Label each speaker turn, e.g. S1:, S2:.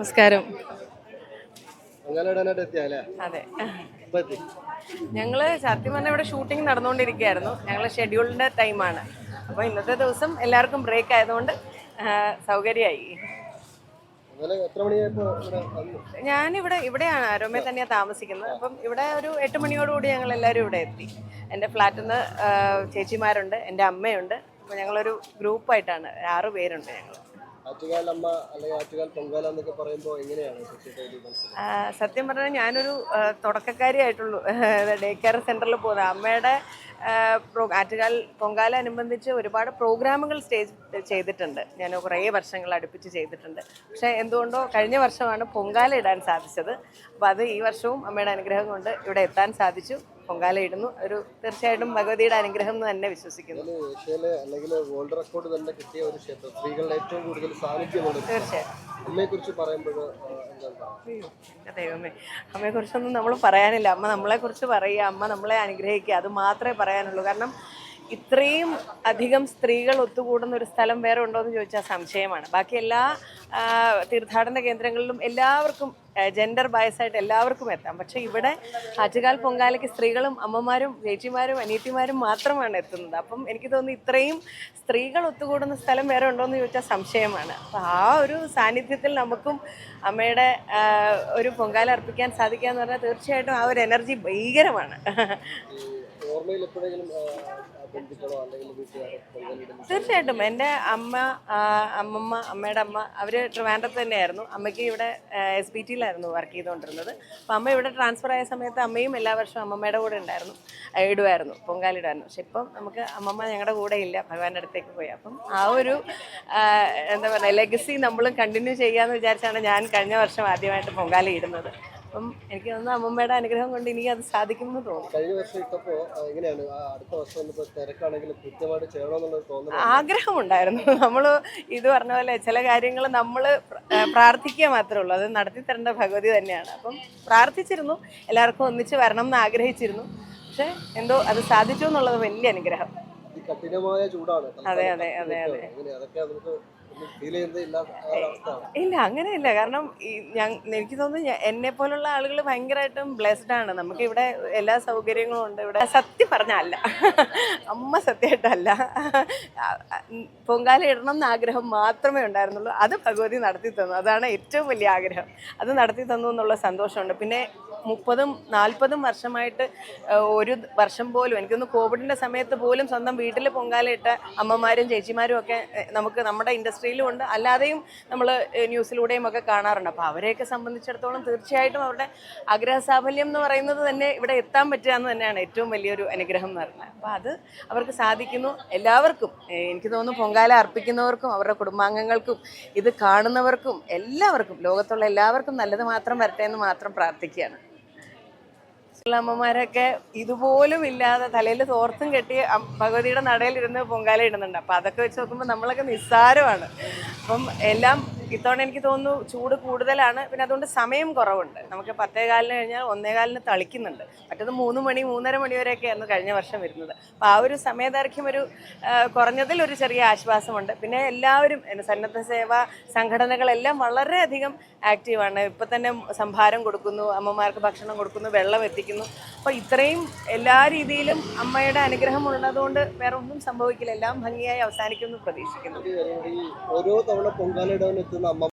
S1: നമസ്കാരം.
S2: അതെ,
S1: ഞങ്ങള് സത്യം പറഞ്ഞാൽ ഇവിടെ ഷൂട്ടിംഗ് നടന്നുകൊണ്ടിരിക്കുകയായിരുന്നു. ഞങ്ങൾ ഷെഡ്യൂളിന്റെ ടൈമാണ്. അപ്പോൾ ഇന്നത്തെ ദിവസം എല്ലാവർക്കും ബ്രേക്ക് ആയതുകൊണ്ട് സൗകര്യമായി. ഇവിടെയാണ് അരോമയിൽ തന്നെയാണ് താമസിക്കുന്നത്. അപ്പം ഇവിടെ ഒരു 8 മണിയോടുകൂടി ഞങ്ങൾ എല്ലാവരും ഇവിടെ എത്തി. എൻ്റെ ഫ്ലാറ്റിൽ നിന്ന് ചേച്ചിമാരുണ്ട്, എൻ്റെ അമ്മയുണ്ട്. അപ്പോൾ ഞങ്ങളൊരു ഗ്രൂപ്പായിട്ടാണ്, 6 പേരുണ്ട് ഞങ്ങൾ. സത്യം പറഞ്ഞാൽ ഞാനൊരു തുടക്കക്കാരിയായിട്ടുള്ളൂ. ഡേ കെയർ സെന്ററിൽ പോകുന്നത്. അമ്മയുടെ ആറ്റുകാൽ പൊങ്കാല അനുബന്ധിച്ച് ഒരുപാട് പ്രോഗ്രാമുകൾ സ്റ്റേജ് ചെയ്തിട്ടുണ്ട്. ഞാൻ കുറേ വർഷങ്ങൾ അടുപ്പിച്ച് ചെയ്തിട്ടുണ്ട്. പക്ഷേ എന്തുകൊണ്ടോ കഴിഞ്ഞ വർഷമാണ് പൊങ്കാല ഇടാൻ സാധിച്ചത്. അപ്പോൾ അത് ഈ വർഷവും അമ്മയുടെ അനുഗ്രഹം കൊണ്ട് ഇവിടെ എത്താൻ സാധിച്ചു. പൊങ്കാല ഇടുന്നു. ഒരു തീർച്ചയായിട്ടും ഭഗവതിയുടെ അനുഗ്രഹം എന്ന് തന്നെ വിശ്വസിക്കുന്നു. ദൈവമേ, അമ്മയെക്കുറിച്ചൊന്നും നമ്മൾ പറയാനില്ല. അമ്മ നമ്മളെക്കുറിച്ച് പറയുക, അമ്മ നമ്മളെ അനുഗ്രഹിക്കുക, അത് മാത്രമേ പറയാനുള്ളൂ. കാരണം ഇത്രയും അധികം സ്ത്രീകൾ ഒത്തുകൂടുന്ന ഒരു സ്ഥലം വേറെ ഉണ്ടോ എന്ന് ചോദിച്ചാൽ സംശയമാണ്. ബാക്കി എല്ലാ തീർത്ഥാടന കേന്ദ്രങ്ങളിലും എല്ലാവർക്കും ജെൻഡർ ബയസായിട്ട് എല്ലാവർക്കും എത്താം. പക്ഷെ ഇവിടെ ആറ്റുകാൽ പൊങ്കാലയ്ക്ക് സ്ത്രീകളും അമ്മമാരും ചേച്ചിമാരും അനിയത്തിമാരും മാത്രമാണ് എത്തുന്നത്. അപ്പം എനിക്ക് തോന്നുന്നു ഇത്രയും സ്ത്രീകൾ ഒത്തുകൂടുന്ന സ്ഥലം വേറെ ഉണ്ടോ എന്ന് ചോദിച്ചാൽ സംശയമാണ്. അപ്പം ആ ഒരു സാന്നിധ്യത്തിൽ നമുക്കും അമ്മയുടെ ഒരു പൊങ്കാല അർപ്പിക്കാൻ സാധിക്കുക എന്ന് പറഞ്ഞാൽ തീർച്ചയായിട്ടും ആ ഒരു എനർജി ഭീകരമാണ്. തീർച്ചയായിട്ടും എൻ്റെ അമ്മമ്മ അമ്മയുടെ അമ്മ അവർ ട്രിവാൻഡ്രത്ത് തന്നെയായിരുന്നു. അമ്മയ്ക്ക് ഇവിടെ SBTയിലായിരുന്നു വർക്ക് ചെയ്തുകൊണ്ടിരുന്നത്. അപ്പം അമ്മ ഇവിടെ ട്രാൻസ്ഫർ ആയ സമയത്ത് അമ്മയും എല്ലാ വർഷവും അമ്മമ്മയുടെ കൂടെ ഇടുമായിരുന്നു, പൊങ്കാലിടുമായിരുന്നു. പക്ഷെ ഇപ്പം നമുക്ക് അമ്മമ്മ ഞങ്ങളുടെ കൂടെ ഇല്ല, ഭഗവാന്റെ അടുത്തേക്ക് പോയി. അപ്പം ആ ഒരു എന്താ പറയുക ലെഗസി നമ്മളും കണ്ടിന്യൂ ചെയ്യാമെന്ന് വിചാരിച്ചാണ് ഞാൻ കഴിഞ്ഞ വർഷം ആദ്യമായിട്ട് പൊങ്കാല ഇടുന്നത്. അപ്പം എനിക്ക് തോന്നുന്നു അമ്മമ്മയുടെ അനുഗ്രഹം കൊണ്ട് ഇനി അത് സാധിക്കുമെന്ന് തോന്നുന്നു. ആഗ്രഹമുണ്ടായിരുന്നു. നമ്മൾ ഇത് പറഞ്ഞ പോലെ ചില കാര്യങ്ങൾ നമ്മൾ പ്രാർത്ഥിക്കുക മാത്രമേ ഉള്ളൂ, അത് നടത്തി തരേണ്ട ഭഗവതി തന്നെയാണ്. അപ്പം പ്രാർത്ഥിച്ചിരുന്നു, എല്ലാവർക്കും ഒന്നിച്ച് വരണം എന്ന് ആഗ്രഹിച്ചിരുന്നു. പക്ഷെ എന്തോ അത് സാധിച്ചു എന്നുള്ളത് വലിയ അനുഗ്രഹം. അതെ അതെ അതെ അതെ. ഇല്ല, അങ്ങനെയില്ല. കാരണം എനിക്ക് തോന്നുന്നു എന്നെ പോലുള്ള ആളുകൾ ഭയങ്കരമായിട്ടും ബ്ലെസ്ഡ് ആണ്. നമുക്ക് ഇവിടെ എല്ലാ സൗകര്യങ്ങളും ഉണ്ട്. ഇവിടെ സത്യം പറഞ്ഞല്ല, അമ്മ സത്യമായിട്ടല്ല, പൊങ്കാല ഇടണം എന്ന ആഗ്രഹം മാത്രമേ ഉണ്ടായിരുന്നുള്ളൂ. അത് ഭഗവതി നടത്തി തന്നു. അതാണ് ഏറ്റവും വലിയ ആഗ്രഹം. അത് നടത്തി തന്നു എന്നുള്ള സന്തോഷമുണ്ട്. പിന്നെ 30-40 വർഷമായിട്ട് ഒരു വർഷം പോലും എനിക്കൊന്ന് കോവിഡിൻ്റെ സമയത്ത് പോലും സ്വന്തം വീട്ടിൽ പൊങ്കാല ഇട്ട അമ്മമാരും ചേച്ചിമാരും ഒക്കെ നമുക്ക് നമ്മുടെ ഇൻഡസ്ട്രിയിലും ഉണ്ട്, അല്ലാതെയും നമ്മൾ ന്യൂസിലൂടെയും ഒക്കെ കാണാറുണ്ട്. അപ്പോൾ അവരെയൊക്കെ സംബന്ധിച്ചിടത്തോളം തീർച്ചയായിട്ടും അവരുടെ ആഗ്രഹസാഫല്യം എന്ന് പറയുന്നത് തന്നെ ഇവിടെ എത്താൻ പറ്റുക എന്ന് തന്നെയാണ് ഏറ്റവും വലിയൊരു അനുഗ്രഹം എന്ന് പറയുന്നത്. അപ്പോൾ അത് അവർക്ക് സാധിക്കുന്നു. എല്ലാവർക്കും എനിക്ക് തോന്നുന്നു പൊങ്കാല അർപ്പിക്കുന്നവർക്കും അവരുടെ കുടുംബാംഗങ്ങൾക്കും ഇത് കാണുന്നവർക്കും എല്ലാവർക്കും ലോകത്തുള്ള എല്ലാവർക്കും നല്ലത് മാത്രം വരട്ടെ എന്ന് മാത്രം പ്രാർത്ഥിക്കുകയാണ്. അമ്മമാരൊക്കെ ഇതുപോലും ഇല്ലാതെ തലയിൽ തോർത്തും കെട്ടി ഭഗവതിയുടെ നടയിലിരുന്ന് പൊങ്കാല ഇടുന്നുണ്ട്. അപ്പം അതൊക്കെ വെച്ച് നോക്കുമ്പോൾ നമ്മളൊക്കെ നിസ്സാരമാണ്. അപ്പം എല്ലാം ഇത്തവണ എനിക്ക് തോന്നുന്നു ചൂട് കൂടുതലാണ്. പിന്നെ അതുകൊണ്ട് സമയം കുറവുണ്ട്. നമുക്ക് 10:15 കഴിഞ്ഞാൽ 1:15 തളിക്കുന്നുണ്ട്. മറ്റത് 3 മണി 3:30 മണി വരെയൊക്കെയായിരുന്നു കഴിഞ്ഞ വർഷം വരുന്നത്. അപ്പോൾ ആ ഒരു സമയദൈർഘ്യം ഒരു കുറഞ്ഞതിൽ ഒരു ചെറിയ ആശ്വാസമുണ്ട്. പിന്നെ എല്ലാവരും സന്നദ്ധ സേവാ സംഘടനകളെല്ലാം വളരെയധികം ആക്റ്റീവാണ്. ഇപ്പം തന്നെ സംഭാരം കൊടുക്കുന്നു, അമ്മമാർക്ക് ഭക്ഷണം കൊടുക്കുന്നു, വെള്ളം എത്തിക്കുന്നു. അപ്പോൾ ഇത്രയും എല്ലാ രീതിയിലും അമ്മയുടെ അനുഗ്രഹം ഉള്ളതുകൊണ്ട് വേറെ ഒന്നും സംഭവിക്കില്ല. എല്ലാം ഭംഗിയായി അവസാനിക്കുമെന്ന് പ്രതീക്ഷിക്കുന്നു.
S2: ഓരോ തവണ പൊങ്കാല ഇടാൻ എത്തുന്ന